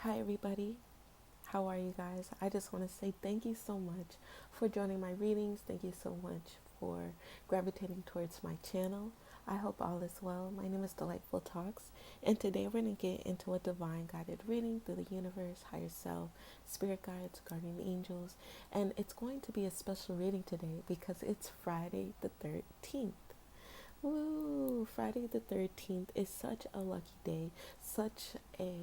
Hi, everybody. How are you guys? I just want to say thank you so much for joining my readings. Thank you so much for gravitating towards my channel. I hope all is well. My name is Delightful Talks, and today we're going to get into a divine guided reading through the universe, higher self, spirit guides, guardian angels, and it's going to be a special reading today because it's Friday the 13th. Woo! Friday the 13th is such a lucky day, such a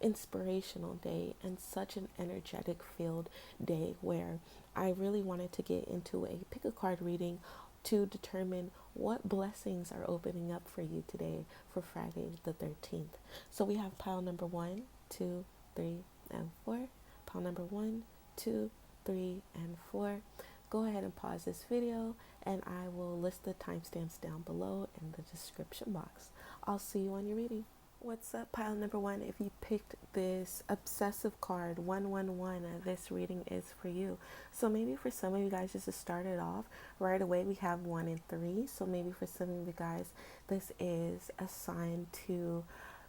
inspirational day, and such an energetic filled day where I really wanted to get into a pick a card reading to determine what blessings are opening up for you today for Friday the 13th. So we have pile number 1, 2, 3, and 4. Pile number 1, 2, 3, and 4. Go ahead and pause this video and I will list the timestamps down below in the description box. I'll see you on your reading. What's up, pile number 1? If you picked this obsessive card 111, this reading is for you. So maybe for some of you guys, just to start it off right away, we have 1 and 3. So maybe for some of you guys, this is a sign to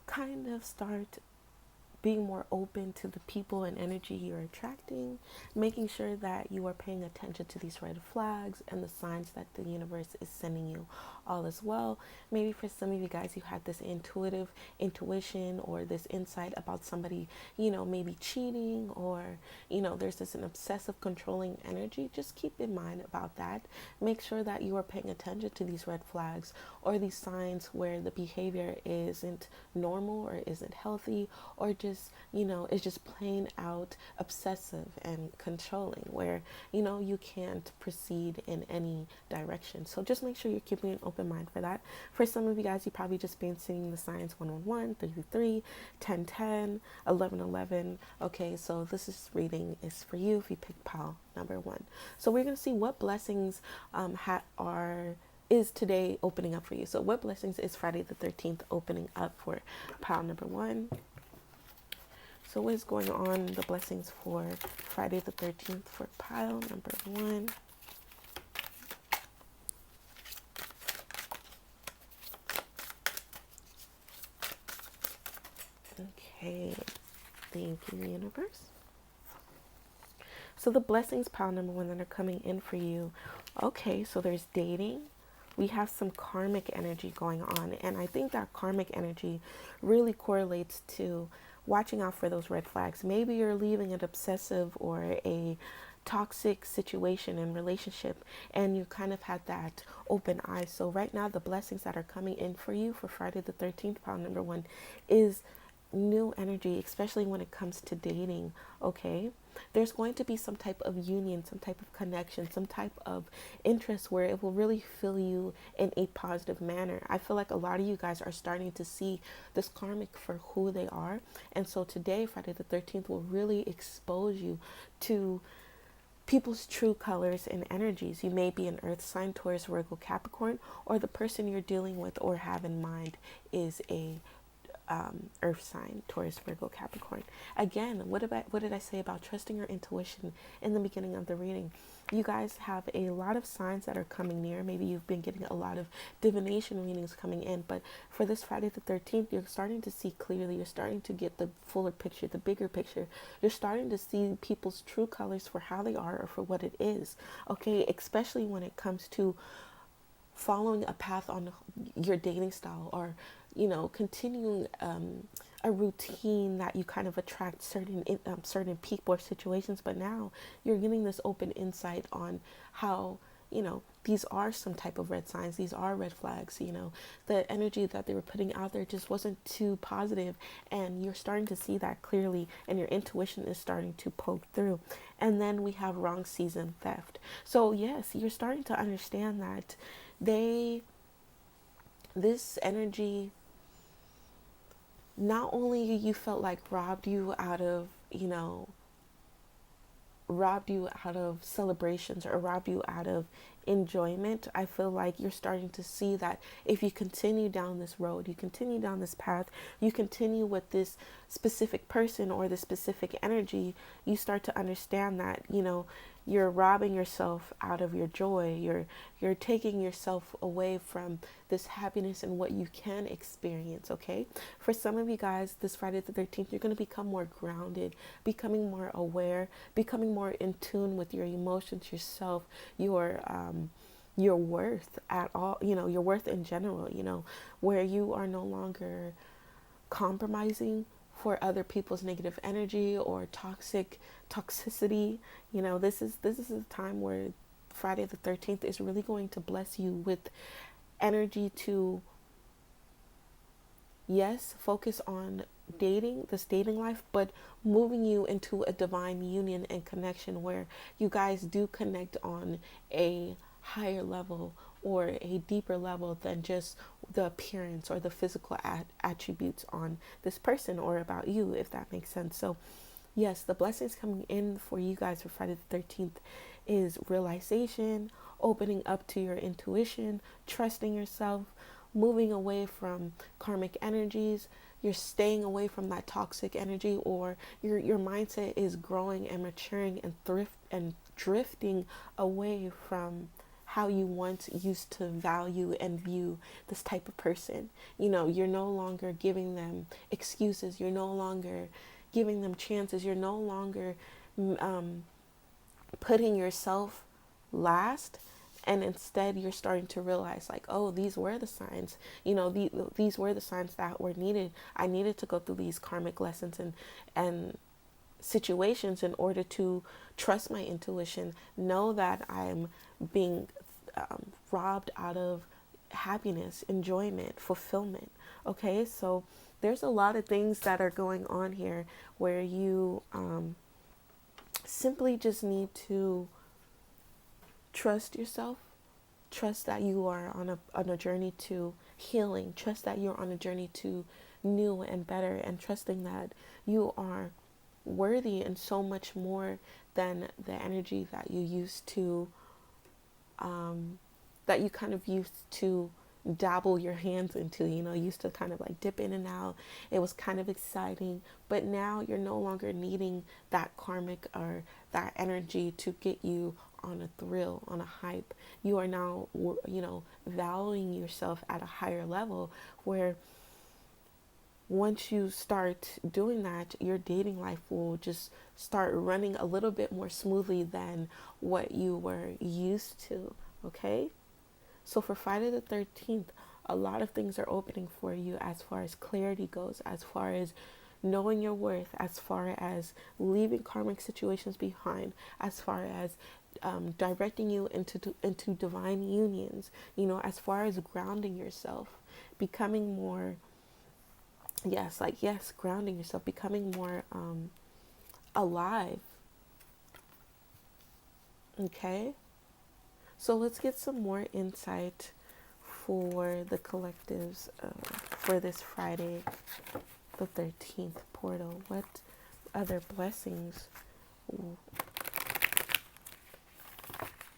kind of start being more open to the people and energy you're attracting, making sure that you are paying attention to these red flags and the signs that the universe is sending you all as well. Maybe for some of you guys, you had this intuition or this insight about somebody, maybe cheating, or, there's this an obsessive controlling energy. Just keep in mind about that. Make sure that you are paying attention to these red flags or these signs where the behavior isn't normal or isn't healthy, or just is just plain out obsessive and controlling, where you can't proceed in any direction. So just make sure you're keeping an open mind for that. For some of you guys, you probably just been seeing the signs 111, 333, 1010, 1111. Okay, so reading is for you if you pick pile number 1. So we're going to see what blessings is today opening up for you. So what blessings is Friday the 13th opening up for pile number 1? So what is going on, the blessings for Friday the 13th for pile number 1? Okay, thank you, universe. So the blessings, pile number 1, that are coming in for you. Okay, so there's dating. We have some karmic energy going on, and I think that karmic energy really correlates to watching out for those red flags. Maybe you're leaving an obsessive or a toxic situation and relationship, and you kind of had that open eye. So right now, the blessings that are coming in for you for Friday the 13th, pile number 1, is new energy, especially when it comes to dating. Okay, there's going to be some type of union, some type of connection, some type of interest where it will really fill you in a positive manner. I feel like a lot of you guys are starting to see this karmic for who they are, and so today, Friday the 13th, will really expose you to people's true colors and energies. You may be an earth sign, Taurus, Virgo, Capricorn, or the person you're dealing with or have in mind is a earth sign, Taurus, Virgo, Capricorn. Again, what did I say about trusting your intuition in the beginning of the reading? You guys have a lot of signs that are coming near. Maybe you've been getting a lot of divination readings coming in, but for this Friday the 13th, you're starting to see clearly. You're starting to get the fuller picture, the bigger picture. You're starting to see people's true colors for how they are or for what it is. Okay, especially when it comes to following a path on your dating style, or continuing a routine that you kind of attract certain people or situations. But now you're getting this open insight on how these are some type of red signs, these are red flags. The energy that they were putting out there just wasn't too positive, and you're starting to see that clearly, and your intuition is starting to poke through. And then we have wrong season theft. So yes, you're starting to understand that this energy, not only you felt like robbed you out of celebrations or robbed you out of enjoyment. I feel like you're starting to see that if you continue down this road, you continue down this path, you continue with this specific person or this specific energy, you start to understand that you're robbing yourself out of your joy. You're taking yourself away from this happiness and what you can experience, okay? For some of you guys, this Friday the 13th, you're going to become more grounded, becoming more aware, becoming more in tune with your emotions, yourself, your worth at all, your worth in general, where you are no longer compromising for other people's negative energy or toxicity. This is a time where Friday the 13th is really going to bless you with energy to, yes, focus on this dating life, but moving you into a divine union and connection where you guys do connect on a higher level or a deeper level than just the appearance or the physical attributes on this person or about you, if that makes sense. So yes, the blessings coming in for you guys for Friday the 13th is realization, opening up to your intuition, trusting yourself, moving away from karmic energies. You're staying away from that toxic energy, or your mindset is growing and maturing and drifting away from how you once used to value and view this type of person. You're no longer giving them excuses. You're no longer giving them chances. You're no longer putting yourself last, and instead you're starting to realize, like, oh, these were the signs. These were the signs that were needed. I needed to go through these karmic lessons and situations in order to trust my intuition, know that I'm being robbed out of happiness, enjoyment, fulfillment. Okay, so there's a lot of things that are going on here where you simply just need to trust yourself, trust that you are on a journey to healing, trust that you're on a journey to new and better, and trusting that you are worthy and so much more than the energy that you used to that you kind of used to dabble your hands into, used to kind of like dip in and out. It was kind of exciting, but now you're no longer needing that karmic or that energy to get you on a thrill, on a hype. You are now, valuing yourself at a higher level, where once you start doing that, your dating life will just start running a little bit more smoothly than what you were used to. Okay? So for Friday the 13th, a lot of things are opening for you as far as clarity goes, as far as knowing your worth, as far as leaving karmic situations behind, as far as directing you into divine unions, as far as grounding yourself, becoming more, grounding yourself, becoming more alive. Okay? So let's get some more insight for the collectives for this Friday, the 13th portal. What other blessings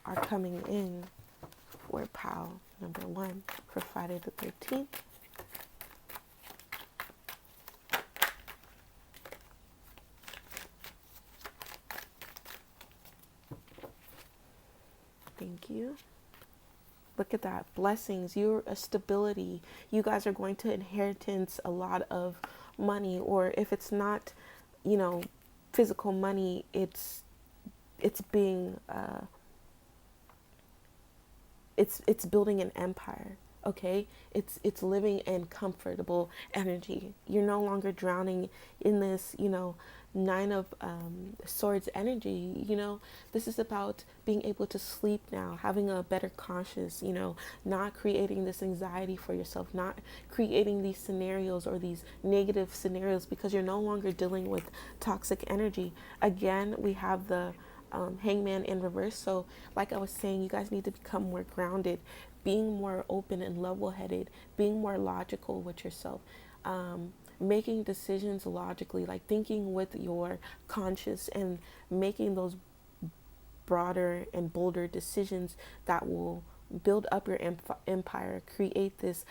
are coming in for POW number 1 for Friday the 13th? Thank you. Look at that. Blessings. You're a stability. You guys are going to inheritance a lot of money, or if it's not, physical money, it's being it's building an empire. Okay, it's living in comfortable energy. You're no longer drowning in this, 9 of swords energy. This is about being able to sleep now, having a better conscience, not creating this anxiety for yourself, not creating these scenarios or these negative scenarios, because you're no longer dealing with toxic energy. Again, we have the hangman in reverse. So like I was saying, you guys need to become more grounded, being more open and level-headed, being more logical with yourself, making decisions logically, like thinking with your conscience and making those broader and bolder decisions that will build up your empire, create this,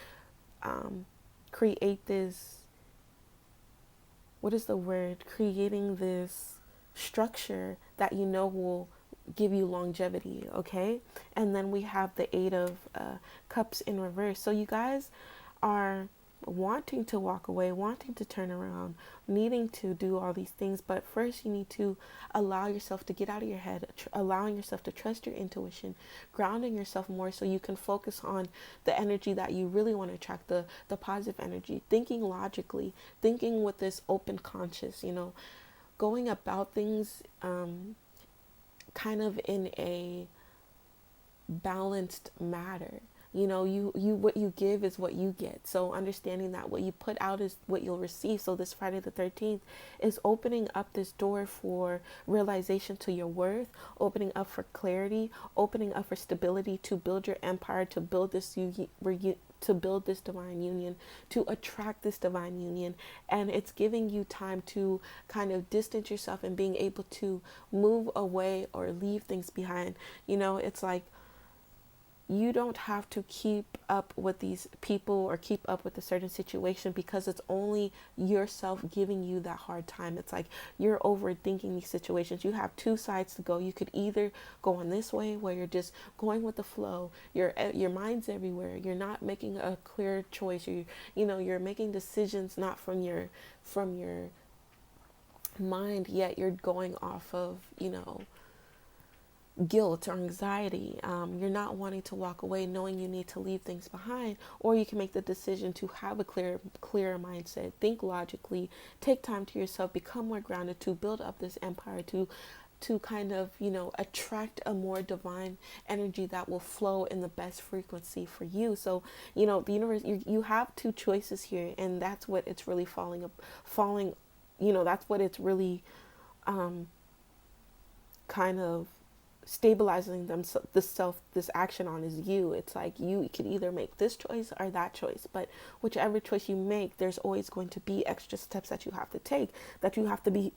what is the word? Creating this structure that will give you longevity, okay? And then we have the Eight of Cups in reverse. So you guys are wanting to walk away, wanting to turn around, needing to do all these things, but first you need to allow yourself to get out of your head, allowing yourself to trust your intuition, grounding yourself more so you can focus on the energy that you really want to attract, the positive energy, thinking logically, thinking with this open conscious, you know, going about things kind of in a balanced matter. You know, you what you give is what you get. So understanding that what you put out is what you'll receive. So this Friday the 13th is opening up this door for realization to your worth, opening up for clarity, opening up for stability to build your empire, to build this to build this divine union, to attract this divine union. And it's giving you time to kind of distance yourself and being able to move away or leave things behind. You know, it's like you don't have to keep up with these people or keep up with a certain situation because it's only yourself giving you that hard time. It's like you're overthinking these situations. You have two sides to go. You could either go on this way where you're just going with the flow. Your mind's everywhere. You're not making a clear choice. You're making decisions not from your mind, yet you're going off of, guilt or anxiety. You're not wanting to walk away knowing you need to leave things behind, or you can make the decision to have a clearer mindset, think logically, take time to yourself, become more grounded, to build up this empire, to kind of, attract a more divine energy that will flow in the best frequency for you. So, the universe, you have two choices here, and that's what it's really that's what it's really kind of stabilizing this action on is you. It's like you can either make this choice or that choice, but whichever choice you make, there's always going to be extra steps that you have to take, that you have to be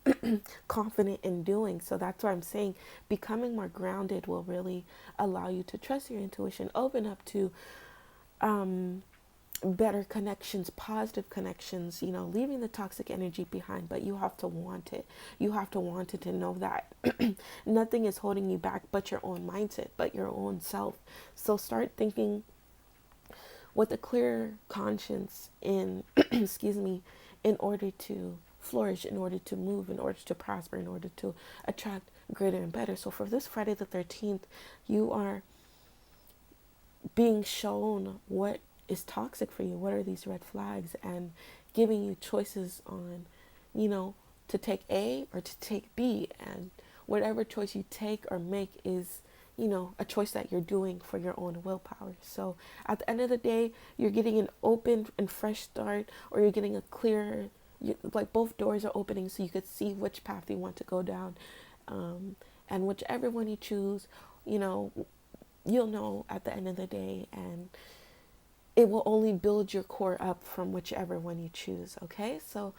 confident in doing. So that's why I'm saying becoming more grounded will really allow you to trust your intuition, open up to better connections, positive connections, leaving the toxic energy behind. But you have to want it. You have to want it to know that nothing is holding you back but your own mindset, but your own self. So start thinking with a clear conscience in excuse me, in order to flourish, in order to move, in order to prosper, in order to attract greater and better. So for this Friday the 13th, you are being shown what is toxic for you, what are these red flags, and giving you choices on, to take A or to take B. And whatever choice you take or make is, a choice that you're doing for your own willpower. So at the end of the day, you're getting an open and fresh start, or you're getting a clear, like both doors are opening so you could see which path you want to go down. And whichever one you choose, you'll know at the end of the day, and it will only build your core up from whichever one you choose. Okay, so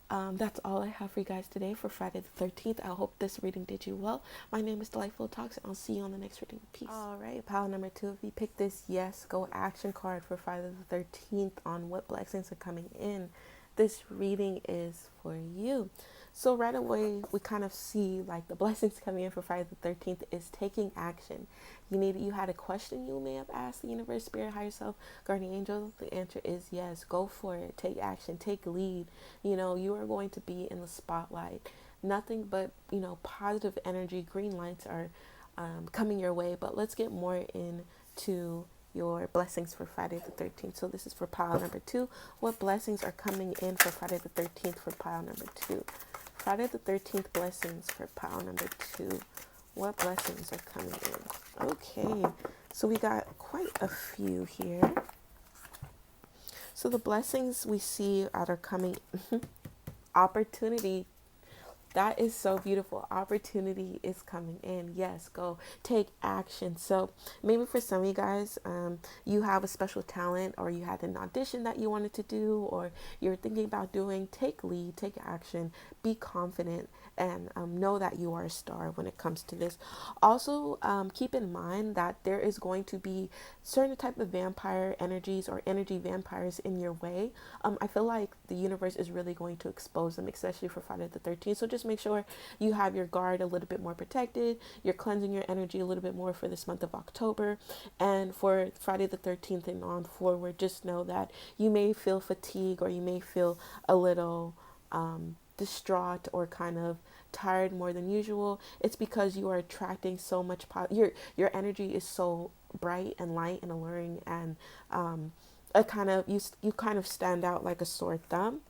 that's all I have for you guys today for Friday the 13th. I hope this reading did you well. My name is Delightful Talks, and I'll see you on the next reading. Peace. All right, pile number 2. If you picked this yes, go action card for Friday the 13th on what blessings are coming in, this reading is for you. So right away, we kind of see like the blessings coming in for Friday the 13th is taking action. You had a question you may have asked the universe, spirit, higher self, guardian angel. The answer is yes. Go for it. Take action. Take lead. You are going to be in the spotlight. Nothing but, positive energy. Green lights are coming your way. But let's get more into your blessings for Friday the 13th. So this is for pile number 2. What blessings are coming in for Friday the 13th for pile number 2? Friday the 13th blessings for pile number 2. What blessings are coming in? Okay, so we got quite a few here. So the blessings we see that are coming, opportunity. That is so beautiful. Opportunity is coming in. Yes, go take action. So maybe for some of you guys, you have a special talent, or you had an audition that you wanted to do, or you're thinking about doing. Take lead, take action, be confident, and know that you are a star when it comes to this. Also, keep in mind that there is going to be certain type of vampire energies or energy vampires in your way. I feel like the universe is really going to expose them, especially for Friday the 13th. So just just make sure you have your guard a little bit more protected. You're cleansing your energy a little bit more for this month of October. And for Friday the 13th and on forward, just know that you may feel fatigue, or you may feel a little distraught or kind of tired more than usual. It's because you are attracting so much your energy is so bright and light and alluring, and a kind of you kind of stand out like a sore thumb.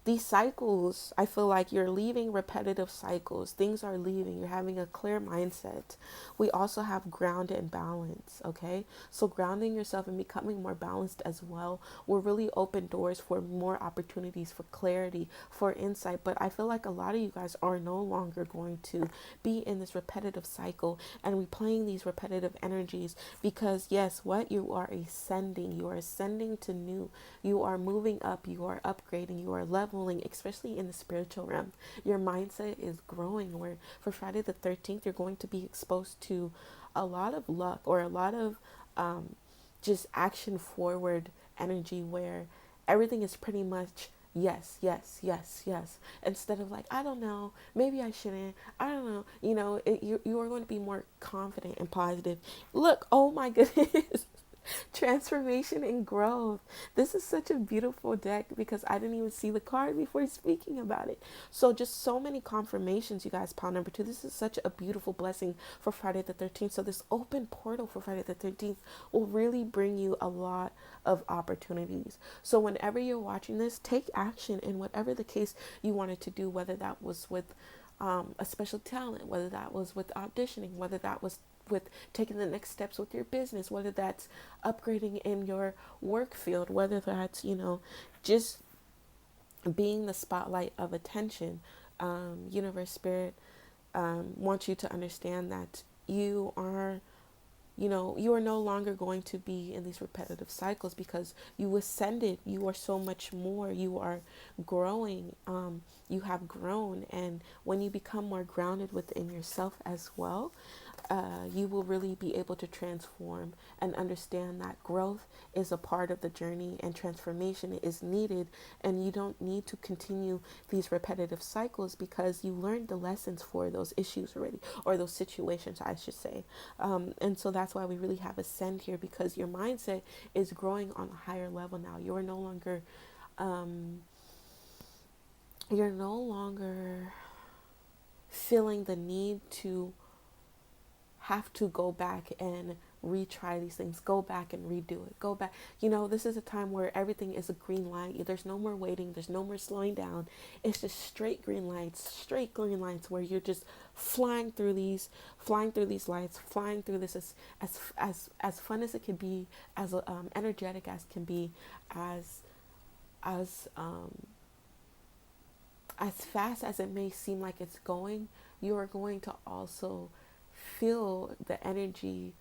These cycles, I feel like you're leaving repetitive cycles. Things are leaving. You're having a clear mindset. We also have ground and balance, okay? So grounding yourself and becoming more balanced as well will really open doors for more opportunities, for clarity, for insight. But I feel like a lot of you guys are no longer going to be in this repetitive cycle and replaying these repetitive energies, because yes, what? You are ascending. You are ascending to new. You are moving up. You are upgrading. You are leveling, especially in the spiritual realm. Your mindset is growing, where for Friday the 13th, you're going to be exposed to a lot of luck, or a lot of just action forward energy, where everything is pretty much yes, yes, yes, yes, instead of like, I don't know, maybe I shouldn't, I don't know, you are going to be more confident and positive. Look, oh my goodness. Transformation and growth. This is such a beautiful deck, because I didn't even see the card before speaking about it. So just so many confirmations, you guys. Pile number 2. This is such a beautiful blessing for Friday the 13th. So this open portal for Friday the 13th will really bring you a lot of opportunities. So whenever you're watching this, take action in whatever the case you wanted to do, whether that was with a special talent, whether that was with auditioning, whether that was with taking the next steps with your business, whether that's upgrading in your work field, whether that's, just being the spotlight of attention. Universe, Spirit wants you to understand that you are no longer going to be in these repetitive cycles, because you ascended. You are so much more. You are growing. You have grown. And when you become more grounded within yourself as well, you will really be able to transform and understand that growth is a part of the journey, and transformation is needed. And you don't need to continue these repetitive cycles, because you learned the lessons for those issues already, or those situations, I should say. And so that's why we really have ascend here, because your mindset is growing on a higher level now. You're no longer, feeling the need to have to go back and retry these things, go back and redo it, go back. This is a time where everything is a green light. There's no more waiting, there's no more slowing down. It's just straight green lights, where you're just flying through these lights, flying through this as fun as it can be, as energetic as can be, as fast as it may seem like it's going. You are going to also feel the energy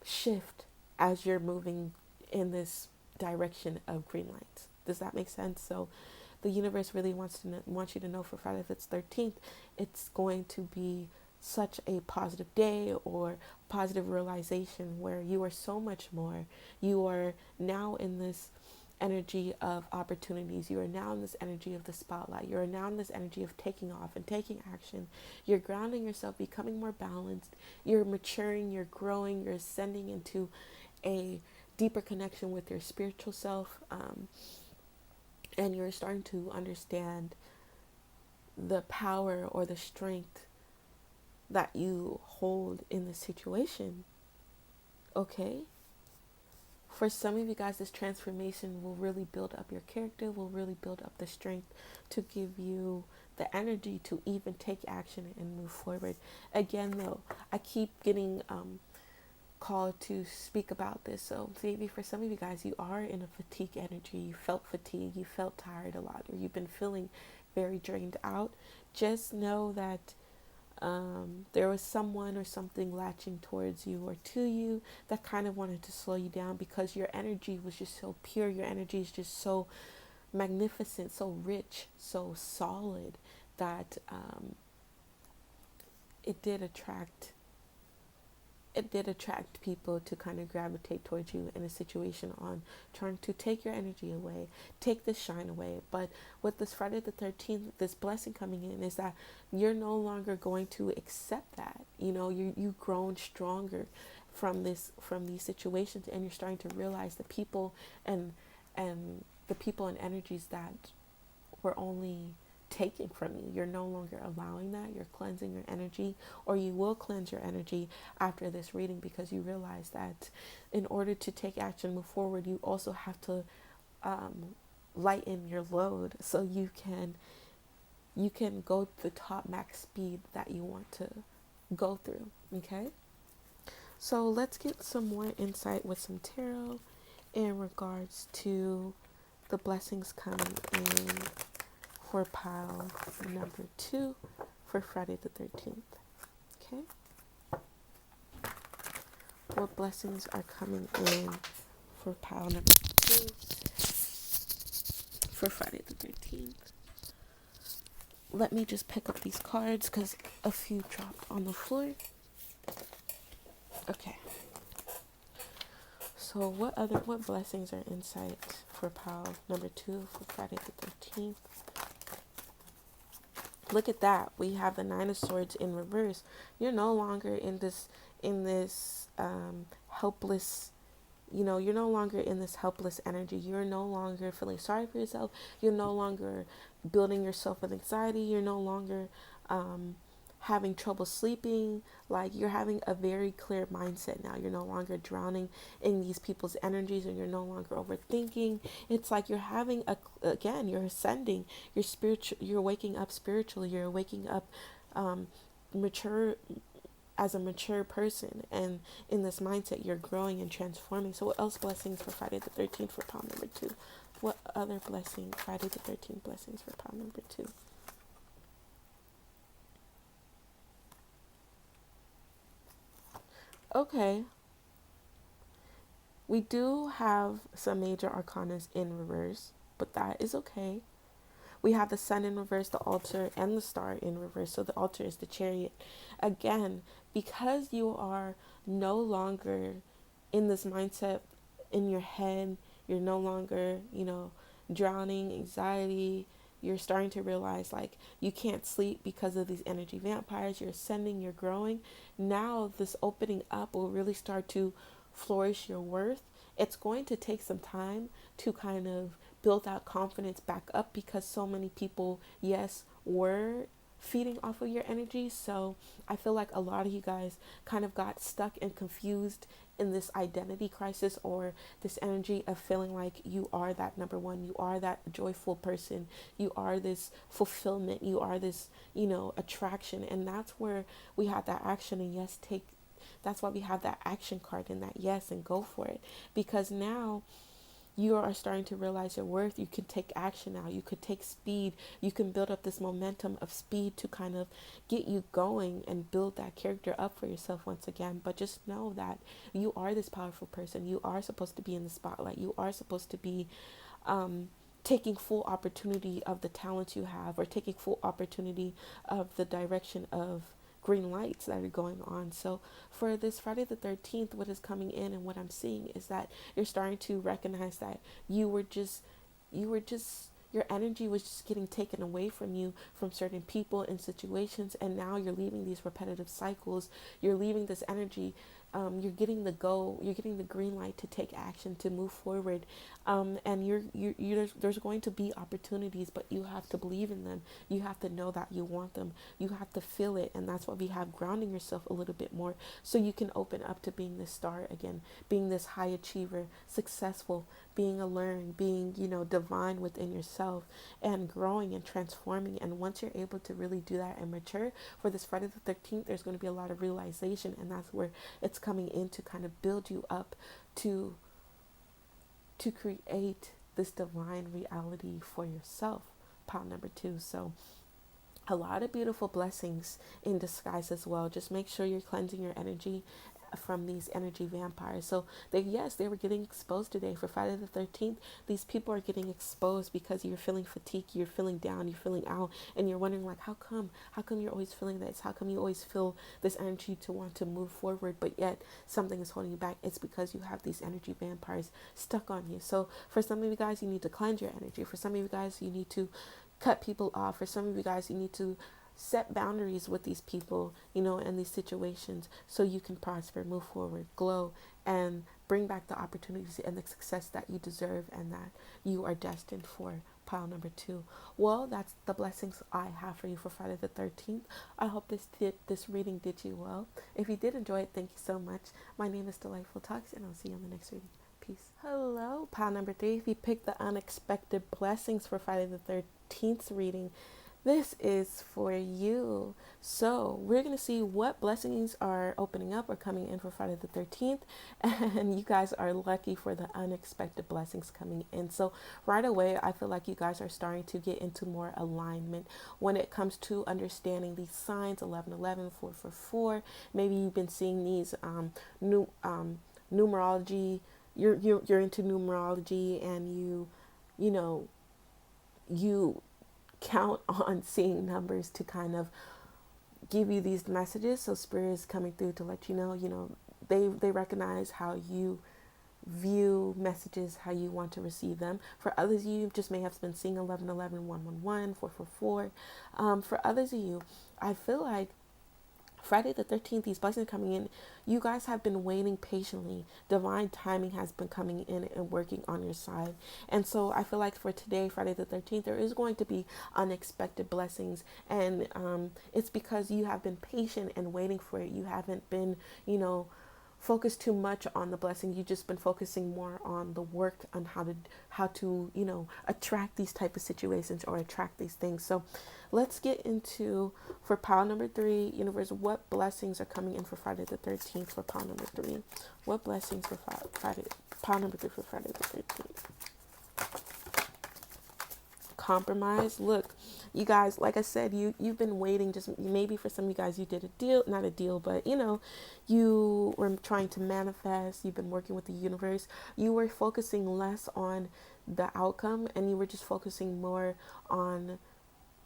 shift as you're moving in this direction of green lights. Does that make sense? So the universe really wants you to know for Friday the 13th, it's going to be such a positive day, or positive realization, where you are so much more. You are now in this energy of opportunities. You are now in this energy of the spotlight. You are now in this energy of taking off and taking action. You're grounding yourself, becoming more balanced. You're maturing, you're growing, you're ascending into a deeper connection with your spiritual self. And you're starting to understand the power or the strength that you hold in the situation. Okay? For some of you guys, this transformation will really build up your character, will really build up the strength to give you the energy to even take action and move forward. Again, though, I keep getting called to speak about this. So maybe for some of you guys, you are in a fatigue energy. You felt fatigue, you felt tired a lot, or you've been feeling very drained out. Just know that there was someone or something latching towards you or to you that kind of wanted to slow you down, because your energy was just so pure. Your energy is just so magnificent, so rich, so solid, that it did attract it did attract people to kind of gravitate towards you in a situation on trying to take your energy away, take the shine away. But with this Friday the 13th, this blessing coming in is that you're no longer going to accept that. You've grown stronger from these situations, and you're starting to realize the people and the people and energies that were only taking from you. You're no longer allowing that. You're cleansing your energy, or you will cleanse your energy after this reading, because you realize that in order to take action, move forward, you also have to lighten your load so you can go to the top max speed that you want to go through. Okay, so let's get some more insight with some tarot in regards to the blessings coming in for pile number 2 for Friday the 13th. Okay, what blessings are coming in for pile number 2 for Friday the 13th? Let me just pick up these cards because a few dropped on the floor. Okay, so what blessings are insight for pile number 2 for Friday the 13th? Look at that. We have the Nine of Swords in reverse. You're no longer in this helpless, you're no longer in this helpless energy. You're no longer feeling sorry for yourself. You're no longer building yourself with anxiety. You're no longer having trouble sleeping. Like, you're having a very clear mindset now. You're no longer drowning in these people's energies, and you're no longer overthinking. It's like you're having you're ascending. You're waking up spiritually. You're waking up mature as a mature person, and in this mindset you're growing and transforming. So what else blessings for Friday the 13th for pile number 2? What other blessing, Friday the 13th blessings for pile number 2? Okay, we do have some major arcanas in reverse, but that is okay. We have the Sun in reverse, the Altar, and the Star in reverse. So the Altar is the Chariot. Again, because you are no longer in this mindset in your head, you're no longer, drowning, anxiety. You're starting to realize, like, you can't sleep because of these energy vampires. You're ascending, you're growing. Now this opening up will really start to flourish your worth. It's going to take some time to kind of build that confidence back up, because so many people, yes, were feeding off of your energy. So I feel like a lot of you guys kind of got stuck and confused in this identity crisis, or this energy of feeling like you are that number one, you are that joyful person, you are this fulfillment, you are this, attraction. And that's where we have that action, and that's why we have that action card in that yes, and go for it, because now you are starting to realize your worth. You can take action now. You could take speed. You can build up this momentum of speed to kind of get you going and build that character up for yourself once again. But just know that you are this powerful person. You are supposed to be in the spotlight. You are supposed to be taking full opportunity of the talents you have, or taking full opportunity of the direction of green lights that are going on. So for this Friday the 13th, what is coming in and what I'm seeing is that you're starting to recognize that you were just your energy was just getting taken away from you from certain people and situations, and now you're leaving these repetitive cycles. You're leaving this energy. You're getting the green light to take action, to move forward, and there's going to be opportunities, but you have to believe in them. You have to know that you want them. You have to feel it, and that's why we have grounding yourself a little bit more, so you can open up to being this star again, being this high achiever, successful, being alluring, being divine within yourself, and growing and transforming. And once you're able to really do that and mature for this Friday the 13th, there's going to be a lot of realization, and that's where it's coming in to kind of build you up to create this divine reality for yourself. Pile number 2. So a lot of beautiful blessings in disguise as well. Just make sure you're cleansing your energy. from these energy vampires. So they were getting exposed today for Friday the 13th. These people are getting exposed because you're feeling fatigue, you're feeling down, you're feeling out, and you're wondering like, how come you're always feeling this? How come you always feel this energy to want to move forward, but yet something is holding you back? It's because you have these energy vampires stuck on you. So for some of you guys, you need to cleanse your energy. For some of you guys, you need to cut people off. For some of you guys, you need to set boundaries with these people, and these situations, so you can prosper, move forward, glow, and bring back the opportunities and the success that you deserve and that you are destined for. Pile number 2. Well, that's the blessings I have for you for Friday the 13th. I hope this reading did you well. If you did enjoy it, thank you so much. My name is Delightful Talks, and I'll see you on the next reading. Peace. Hello, pile number 3. If you picked the unexpected blessings for Friday the 13th reading, this is for you. So we're going to see what blessings are opening up or coming in for Friday the 13th. And you guys are lucky for the unexpected blessings coming in. So right away, I feel like you guys are starting to get into more alignment when it comes to understanding these signs, 1111, 444. Maybe you've been seeing these numerology. You're into numerology, and you count on seeing numbers to kind of give you these messages. So spirit is coming through to let you know, they recognize how you view messages, how you want to receive them. For others, you just may have been seeing 1111, 111, 444. For others of you, I feel like Friday the 13th, these blessings coming in, you guys have been waiting patiently. Divine timing has been coming in and working on your side. And so I feel like for today, Friday the 13th, there is going to be unexpected blessings. And it's because you have been patient and waiting for it. You haven't been, focus too much on the blessing. You've just been focusing more on the work, on how to attract these type of situations or attract these things. So let's get into, for pile number 3, universe, what blessings are coming in for Friday the 13th for pile number 3? What blessings for Friday, pile number 3 for Friday the 13th? Compromise. Look, you guys, like I said, you've been waiting. Just maybe for some of you guys, you did a deal, not a deal, but you were trying to manifest. You've been working with the universe. You were focusing less on the outcome, and you were just focusing more on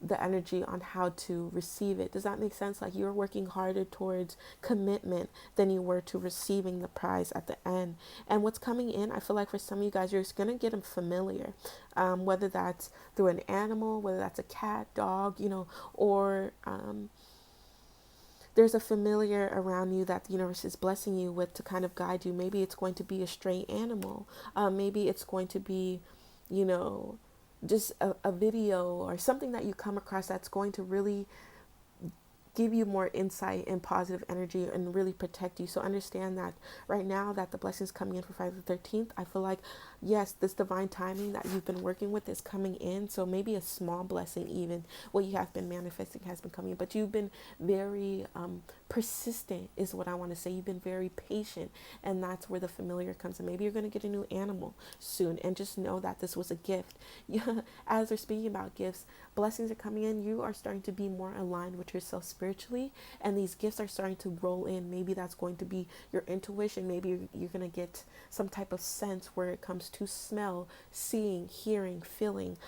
the energy, on how to receive it. Does that make sense? Like you're working harder towards commitment than you were to receiving the prize at the end. And what's coming in, I feel like for some of you guys, you're just going to get them familiar, whether that's through an animal, whether that's a cat, dog, or there's a familiar around you that the universe is blessing you with to kind of guide you. Maybe it's going to be a stray animal. Maybe it's going to be, just a video or something that you come across that's going to really give you more insight and positive energy and really protect you. So understand that right now that the blessings coming in for Friday the 13th, I feel like, yes, this divine timing that you've been working with is coming in. So maybe a small blessing, even what you have been manifesting has been coming, but you've been very persistent is what I want to say. You've been very patient, and that's where the familiar comes in. Maybe you're going to get a new animal soon, and just know that this was a gift. As we're speaking about gifts, blessings are coming in. You are starting to be more aligned with yourself spiritually, and these gifts are starting to roll in. Maybe that's going to be your intuition. Maybe you're going to get some type of sense where it comes to smell, seeing, hearing, feeling.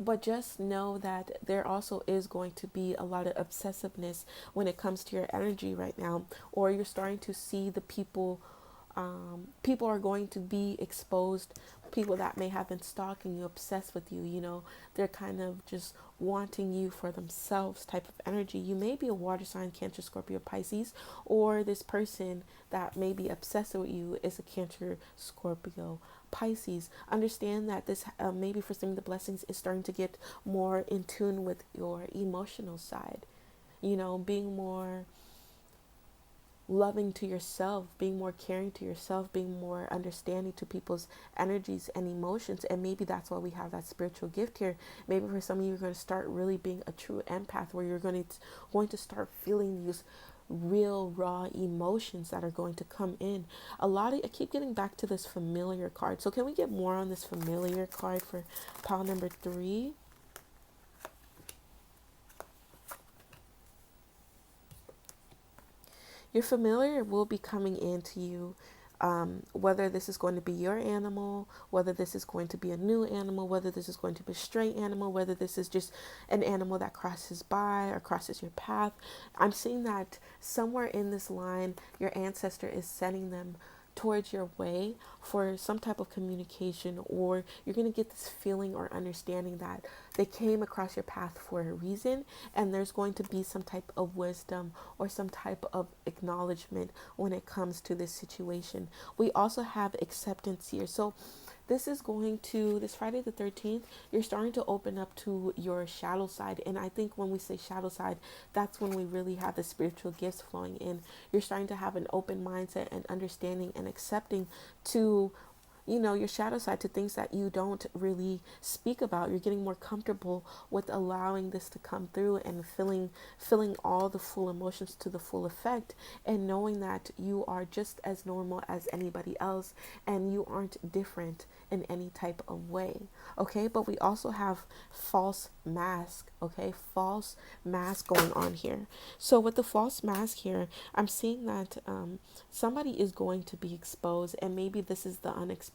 But just know that there also is going to be a lot of obsessiveness when it comes to your energy right now, or you're starting to see the people are going to be exposed. People that may have been stalking you, obsessed with you, they're kind of just wanting you for themselves type of energy. You may be a water sign, Cancer, Scorpio, Pisces, or this person that may be obsessed with you is a Cancer, Scorpio, Pisces. Understand that this maybe for some of the blessings is starting to get more in tune with your emotional side, being more loving to yourself, being more caring to yourself, being more understanding to people's energies and emotions. And maybe that's why we have that spiritual gift here. Maybe for some of you, you're going to start really being a true empath, where you're going to start feeling these real raw emotions that are going to come in. I keep getting back to this familiar card. So can we get more on this familiar card for pile number 3? Your familiar will be coming into you, whether this is going to be your animal, whether this is going to be a new animal, whether this is going to be a stray animal, whether this is just an animal that crosses by or crosses your path. I'm seeing that somewhere in this line, your ancestor is sending them towards your way for some type of communication, or you're going to get this feeling or understanding that they came across your path for a reason, and there's going to be some type of wisdom or some type of acknowledgement when it comes to this situation. We also have acceptance here. So this Friday the 13th, you're starting to open up to your shadow side. And I think when we say shadow side, that's when we really have the spiritual gifts flowing in. You're starting to have an open mindset and understanding and accepting to your shadow side, to things that you don't really speak about. You're getting more comfortable with allowing this to come through and feeling all the full emotions to the full effect, and knowing that you are just as normal as anybody else and you aren't different in any type of way. Okay, but we also have false mask. Okay, false mask going on here. So with the false mask here, I'm seeing that somebody is going to be exposed, and maybe this is the unexpected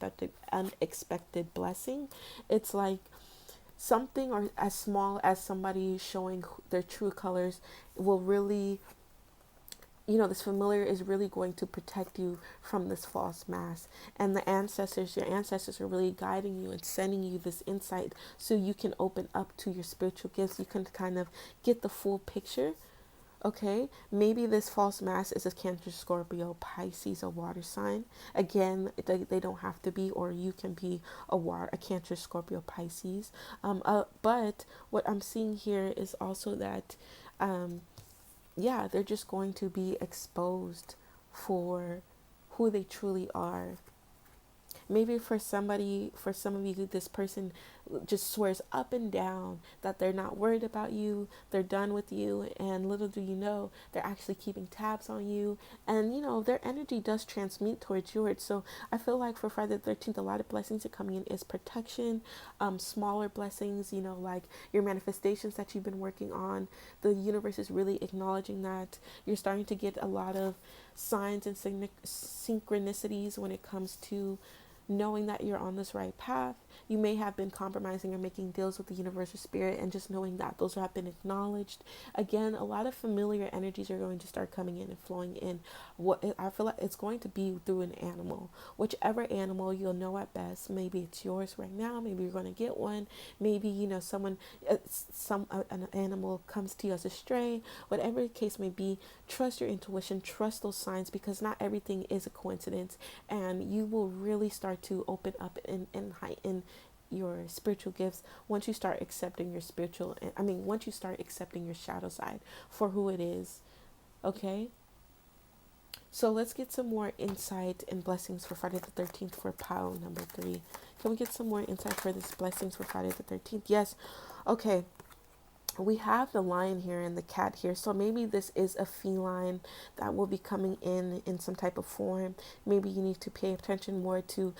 blessing. It's like something or as small as somebody showing their true colors will really, this familiar is really going to protect you from this false mask. And your ancestors are really guiding you and sending you this insight so you can open up to your spiritual gifts. You can kind of get the full picture. Okay, maybe this false mask is a Cancer, Scorpio, Pisces, a water sign. Again, they don't have to be, or you can be a Cancer, Scorpio, Pisces. But what I'm seeing here is also that, they're just going to be exposed for who they truly are. Maybe for some of you, this person just swears up and down that they're not worried about you, they're done with you, and little do you know, they're actually keeping tabs on you, and their energy does transmute towards yours. So I feel like for Friday the 13th, a lot of blessings are coming in is protection, smaller blessings, like your manifestations that you've been working on. The universe is really acknowledging that. You're starting to get a lot of signs and synchronicities when it comes to knowing that you're on this right path. You may have been compromising or making deals with the universal spirit, and just knowing that those have been acknowledged. Again, a lot of familiar energies are going to start coming in and flowing in. I feel like it's going to be through an animal, whichever animal you'll know at best. Maybe it's yours right now. Maybe you're going to get one. Maybe an animal comes to you as a stray. Whatever the case may be, trust your intuition, trust those signs, because not everything is a coincidence, and you will really start to open up and heighten your spiritual gifts once you start accepting once you start accepting your shadow side for who it is. Okay, so let's get some more insight and blessings for Friday the 13th for pile number 3. Can we get some more insight for this blessings for Friday the 13th? Yes. Okay, we have the lion here and the cat here. So maybe this is a feline that will be coming in some type of form. Maybe you need to pay attention more to,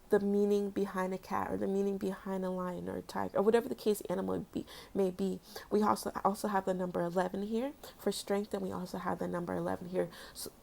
the meaning behind a cat, or the meaning behind a lion or a tiger, or whatever the case animal may be. We also have the number 11 here for strength, and we also have the number 11 here,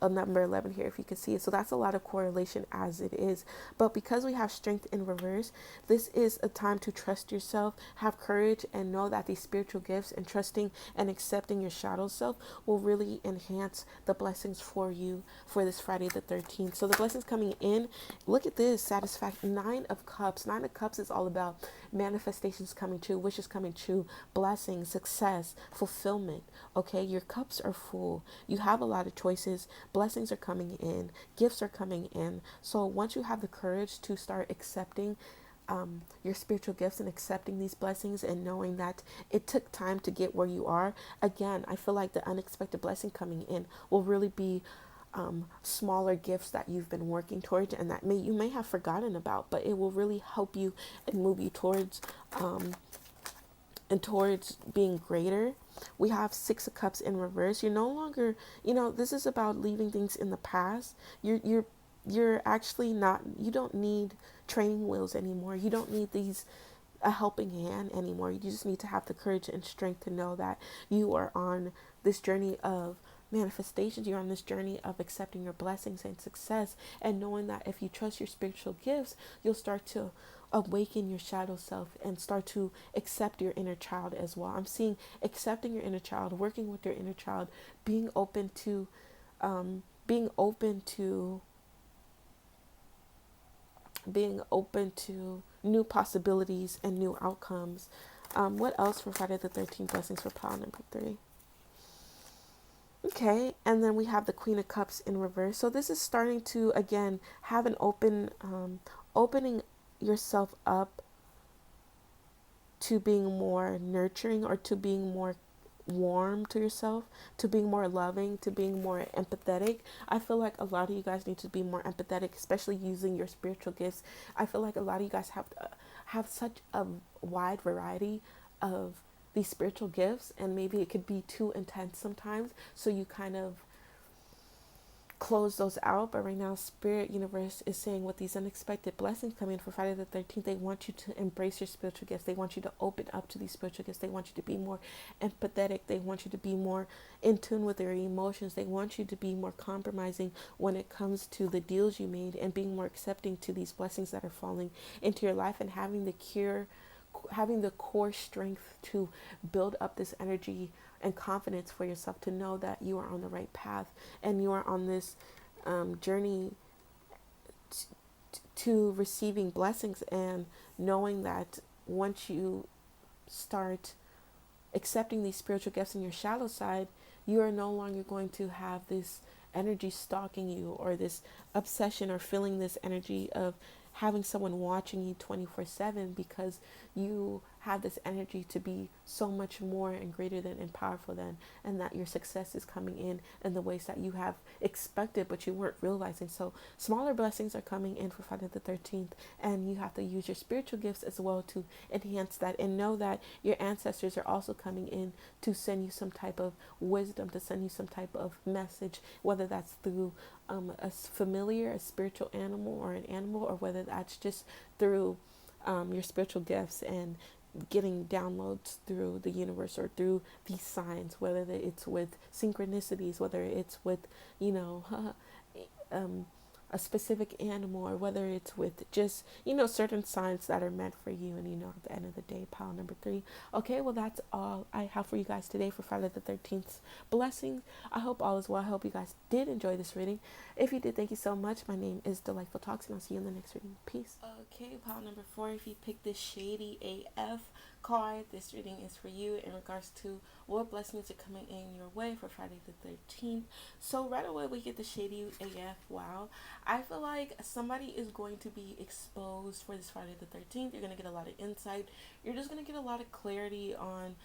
if you can see it. So that's a lot of correlation as it is. But because we have strength in reverse, this is a time to trust yourself, have courage, and know that these spiritual gifts and trusting and accepting your shadow self will really enhance the blessings for you for this Friday the 13th. So the blessings coming in, look at this, satisfaction. 9 of Cups. 9 of Cups is all about manifestations coming true, wishes coming true, blessings, success, fulfillment. Okay, your cups are full. You have a lot of choices. Blessings are coming in. Gifts are coming in. So once you have the courage to start accepting your spiritual gifts and accepting these blessings, and knowing that it took time to get where you are, again, I feel like the unexpected blessing coming in will really be smaller gifts that you've been working towards, and that you may have forgotten about, but it will really help you and move you towards being greater. We have 6 of Cups in reverse. You're no longer, this is about leaving things in the past. You're actually not. You don't need training wheels anymore. You don't need a helping hand anymore. You just need to have the courage and strength to know that you are on this journey of manifestations. You're on this journey of accepting your blessings and success, and knowing that if you trust your spiritual gifts, you'll start to awaken your shadow self and start to accept your inner child as well. I'm seeing accepting your inner child, working with your inner child, being open to being open to being open to new possibilities and new outcomes. What else for Friday the 13th blessings for pile number 3? Okay, and then we have the Queen of Cups in reverse. So this is starting to again have an opening yourself up to being more nurturing, or to being more warm to yourself, to being more loving, to being more empathetic. I feel like a lot of you guys need to be more empathetic, especially using your spiritual gifts. I feel like a lot of you guys have such a wide variety of these spiritual gifts, and maybe it could be too intense sometimes, so you kind of close those out. But right now, Spirit Universe is saying with these unexpected blessings coming for Friday the 13th, they want you to embrace your spiritual gifts. They want you to open up to these spiritual gifts. They want you to be more empathetic. They want you to be more in tune with your emotions. They want you to be more compromising when it comes to the deals you made, and being more accepting to these blessings that are falling into your life, and having the core strength to build up this energy and confidence for yourself, to know that you are on the right path, and you are on this journey to receiving blessings, and knowing that once you start accepting these spiritual gifts in your shallow side, you are no longer going to have this energy stalking you, or this obsession, or feeling this energy of having someone watching you 24/7, because you have this energy to be so much more and greater than and powerful than, and that your success is coming in the ways that you have expected but you weren't realizing. So smaller blessings are coming in for Friday the 13th, and you have to use your spiritual gifts as well to enhance that, and know that your ancestors are also coming in to send you some type of wisdom, to send you some type of message, whether that's through a familiar, a spiritual animal, or an animal, or whether that's just through your spiritual gifts and getting downloads through the universe, or through these signs, whether it's with synchronicities, whether it's with, you know, a specific animal, or whether it's with just, certain signs that are meant for you. And, at the end of the day, pile number 3. Okay, well, that's all I have for you guys today for Friday the 13th blessings. I hope all is well. I hope you guys did enjoy this reading. If you did, thank you so much. My name is Delightful Talks, and I'll see you in the next reading. Peace. Okay, pile number 4. If you picked this Shady AF card, this reading is for you in regards to what blessings are coming in your way for Friday the 13th. So right away we get the Shady AF. Wow. I feel like somebody is going to be exposed for this Friday the 13th. You're going to get a lot of insight. You're just going to get a lot of clarity on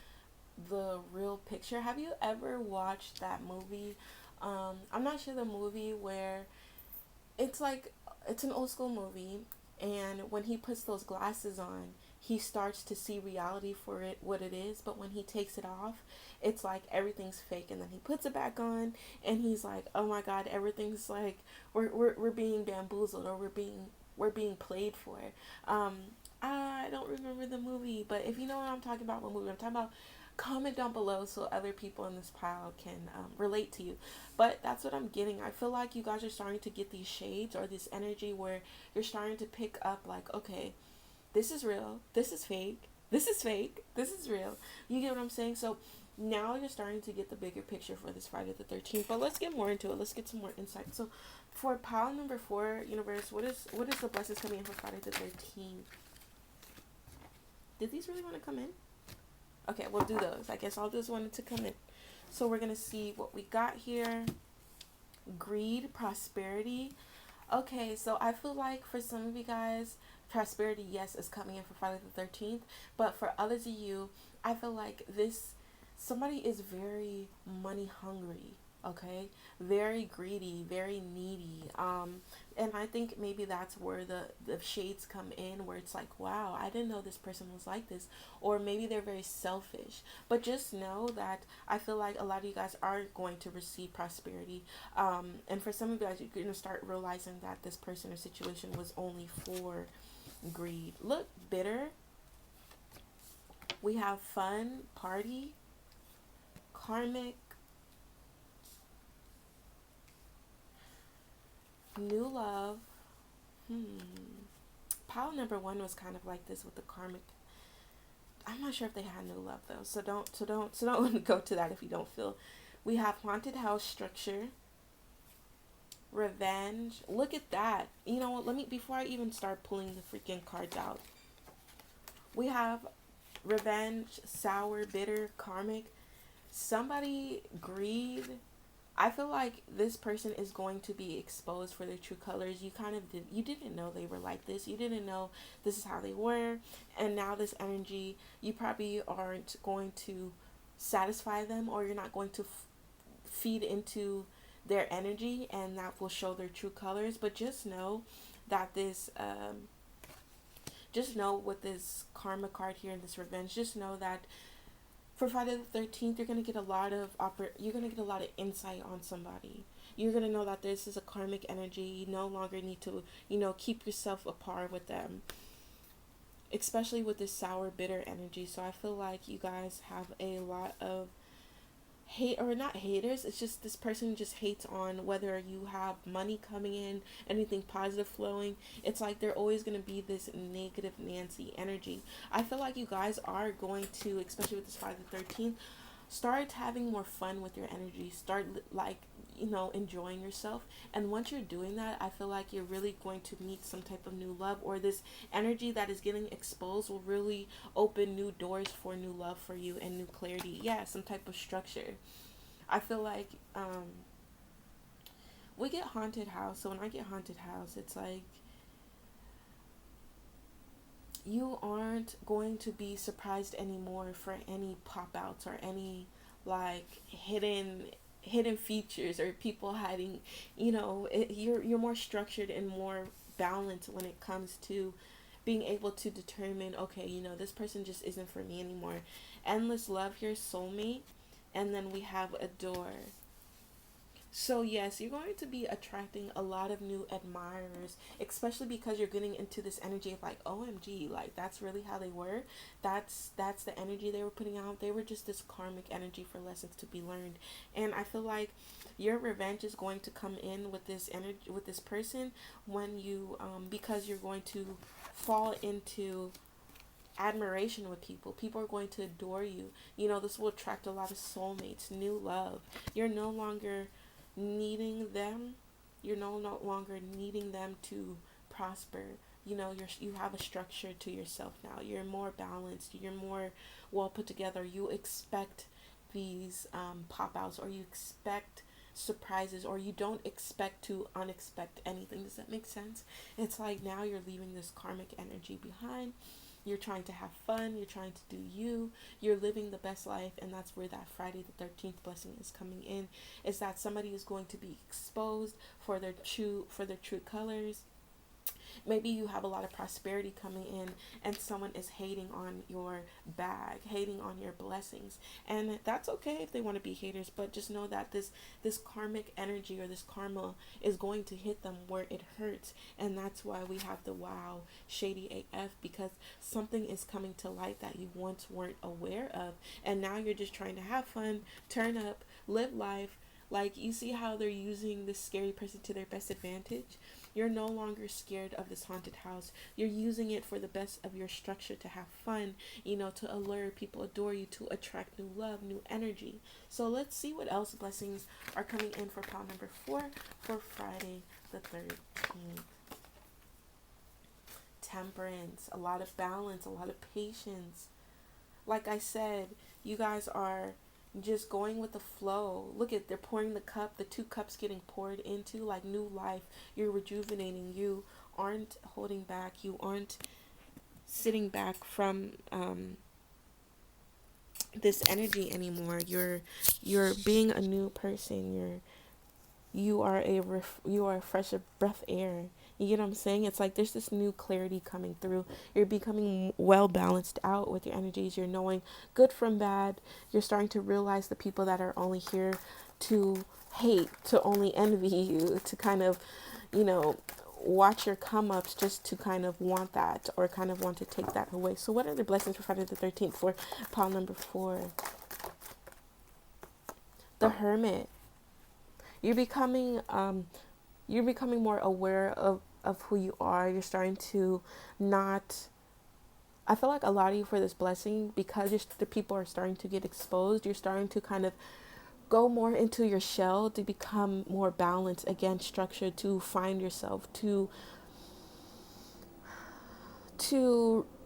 the real picture. Have you ever watched that movie? I'm not sure the movie where it's an old school movie, and when he puts those glasses on, he starts to see reality for it, what it is. But when he takes it off, it's like everything's fake, and then he puts it back on, and he's like, oh my god, everything's like we're being bamboozled, or we're being played for. I don't remember the movie, but if you know what I'm talking about, what movie I'm talking about, comment down below so other people in this pile can relate to you. But that's what I'm getting. I feel like you guys are starting to get these shades, or this energy where you're starting to pick up, like, okay, this is real, this is fake, this is fake, this is real. You get what I'm saying? So now you're starting to get the bigger picture for this Friday the 13th. But let's get more into it. Let's get some more insight. So for pile number 4, universe, what is the blessings coming in for Friday the 13th? Did these really want to come in? Okay, we'll do those. I guess all those wanted to come in. So we're going to see what we got here. Greed, prosperity. Okay, so I feel like for some of you guys, prosperity, yes, is coming in for Friday the 13th. But for others of you, I feel like somebody is very money hungry. Okay, very greedy, very needy. And I think maybe that's where the shades come in, where it's like, wow, I didn't know this person was like this. Or maybe they're very selfish. But just know that I feel like a lot of you guys are going to receive prosperity. And for some of you guys, you're going to start realizing that this person or situation was only for greed. Look, bitter. We have fun, party, karmic, New love. Pile number one was kind of like this with the karmic. I'm not sure if they had new love though, so don't go to that if you don't feel. We have haunted house structure, revenge. Look at that. You know what? Let me, before I even start pulling the freaking cards out. We have revenge, sour, bitter, karmic. Somebody greed. I feel like this person is going to be exposed for their true colors. You didn't know they were like this. You didn't know this is how they were. And now this energy, you probably aren't going to satisfy them, or you're not going to feed into their energy, and that will show their true colors. But just know that just know with this karma card here and this revenge, just know that for Friday the 13th, you're gonna get a lot of insight on somebody. You're gonna know that this is a karmic energy. You no longer need to, keep yourself apart with them, especially with this sour, bitter energy. So I feel like you guys have a lot of hate, or not haters. It's just this person just hates on whether you have money coming in, anything positive flowing. It's like they're always going to be this negative Nancy energy. I feel like you guys are going to, especially with this Friday the 13th, start having more fun with your energy. Start like, enjoying yourself. And once you're doing that, I feel like you're really going to meet some type of new love, or this energy that is getting exposed will really open new doors for new love for you and new clarity. Yeah, some type of structure. I feel like we get haunted house. So when I get haunted house, it's like you aren't going to be surprised anymore for any pop outs or any like hidden features or people hiding. You're more structured and more balanced when it comes to being able to determine, okay, this person just isn't for me anymore. Endless love here, soulmate. And then we have adore. So yes, you're going to be attracting a lot of new admirers, especially because you're getting into this energy of like, OMG, like that's really how they were. That's the energy they were putting out. They were just this karmic energy for lessons to be learned. And I feel like your revenge is going to come in with this energy, with this person, when you because you're going to fall into admiration with people. People are going to adore you. This will attract a lot of soulmates, new love. You're no longer needing them. You're no longer needing them to prosper. You have a structure to yourself now. You're more balanced. You're more well put together. You expect these pop outs, or you expect surprises, or you don't expect to unexpect anything. Does that make sense? It's like now you're leaving this karmic energy behind. You're trying to have fun. You're trying to do you. You're living the best life. And that's where that Friday the 13th blessing is coming in. Is that somebody is going to be exposed for their true colors. Maybe you have a lot of prosperity coming in, and someone is hating on your bag, hating on your blessings. And that's okay if they want to be haters, but just know that this karmic energy, or this karma, is going to hit them where it hurts. And that's why we have the wow, shady AF, because something is coming to light that you once weren't aware of. And now you're just trying to have fun, turn up, live life. Like, you see how they're using this scary person to their best advantage? You're no longer scared of this haunted house. You're using it for the best of your structure, to have fun, to allure people, adore you, to attract new love, new energy. So let's see what else blessings are coming in for pile number 4 for Friday the 13th. Temperance, a lot of balance, a lot of patience. Like I said, you guys are just going with the flow. Look at, they're pouring the cup, the 2 cups getting poured into, like new life. You're rejuvenating. You aren't holding back. You aren't sitting back from this energy anymore. You're being a new person. You are a fresh breath of air. You get what I'm saying? It's like there's this new clarity coming through. You're becoming well balanced out with your energies. You're knowing good from bad. You're starting to realize the people that are only here to hate, to only envy you, to kind of, watch your come ups, just to kind of want that, or kind of want to take that away. So what are the blessings for Friday the 13th for pile number 4? The Hermit. You're becoming you're becoming more aware of who you are. You're starting to not, I feel like a lot of you for this blessing, because the people are starting to get exposed, you're starting to kind of go more into your shell, to become more balanced, again, structured, to find yourself, to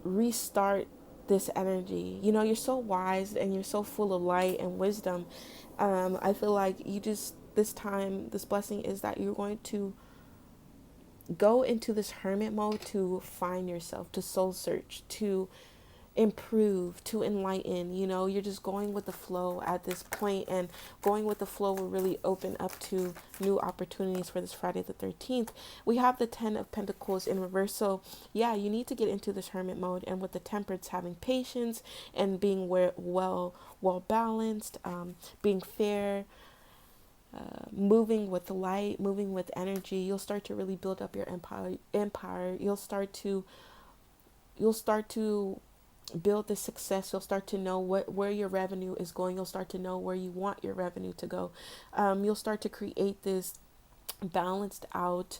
restart this energy. You know, you're so wise and you're so full of light and wisdom. I feel like you just, this time, this blessing is that you're going to go into this hermit mode to find yourself, to soul search, to improve, to enlighten. You know, you're just going with the flow at this point, and going with the flow will really open up to new opportunities for this Friday the 13th. We have the 10 of Pentacles in reverse. So yeah, you need to get into this hermit mode, and with the Temperance, having patience and being well balanced, being fair, moving with light, moving with energy. You'll start to really build up your empire. You'll start to build the success. You'll start to know where your revenue is going. You'll start to know where you want your revenue to go. You'll start to create this balanced out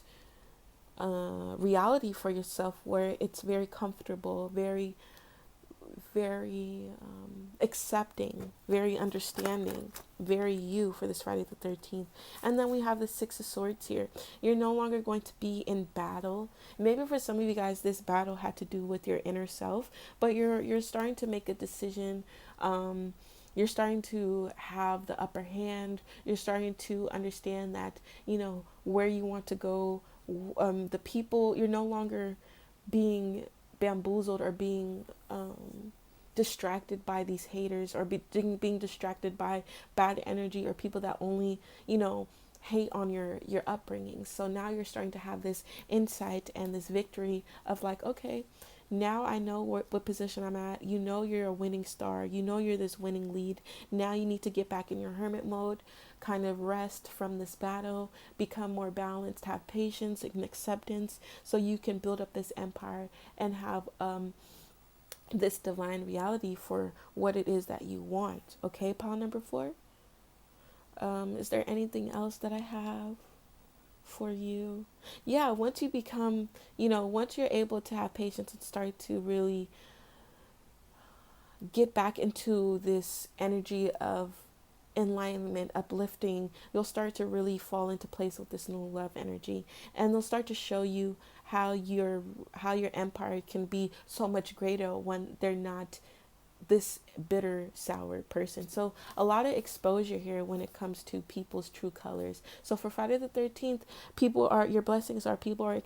reality for yourself, where it's very comfortable, very accepting, very understanding, very you for this Friday the 13th. And then we have the Six of Swords here. You're no longer going to be in battle. Maybe for some of you guys, this battle had to do with your inner self, but you're starting to make a decision. You're starting to have the upper hand. You're starting to understand that, you know, where you want to go. The people, you're no longer being bamboozled or being distracted by these haters, or being distracted by bad energy, or people that only, you know, hate on your upbringing. So now you're starting to have this insight and this victory of like, okay, now I know what position I'm at. You know, you're a winning star. You know, you're this winning lead. Now you need to get back in your hermit mode, kind of rest from this battle, become more balanced, have patience and acceptance, so you can build up this empire and have this divine reality for what it is that you want. Okay, pile number 4. Is there anything else that I have for you? Yeah, once you become, you know, once you're able to have patience and start to really get back into this energy of enlightenment, uplifting, you'll start to really fall into place with this new love energy, and they'll start to show you how your empire can be so much greater when they're not this bitter, sour person. So a lot of exposure here when it comes to people's true colors. So for Friday the 13th, your blessings are, people are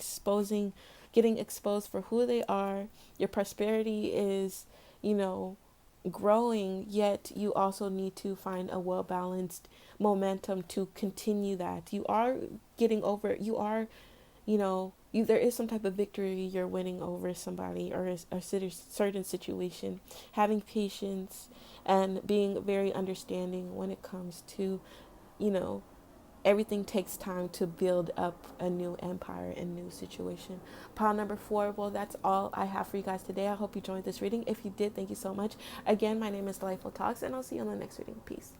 getting exposed for who they are. Your prosperity is, you know, growing, yet you also need to find a well balanced momentum to continue that. You are getting over, you are, you know, there is some type of victory you're winning over somebody or a certain situation. Having patience and being very understanding when it comes to, you know, everything takes time to build up a new empire and new situation. Pile number 4, well, that's all I have for you guys today. I hope you enjoyed this reading. If you did, thank you so much. Again, my name is Delightful Talks, and I'll see you on the next reading. Peace.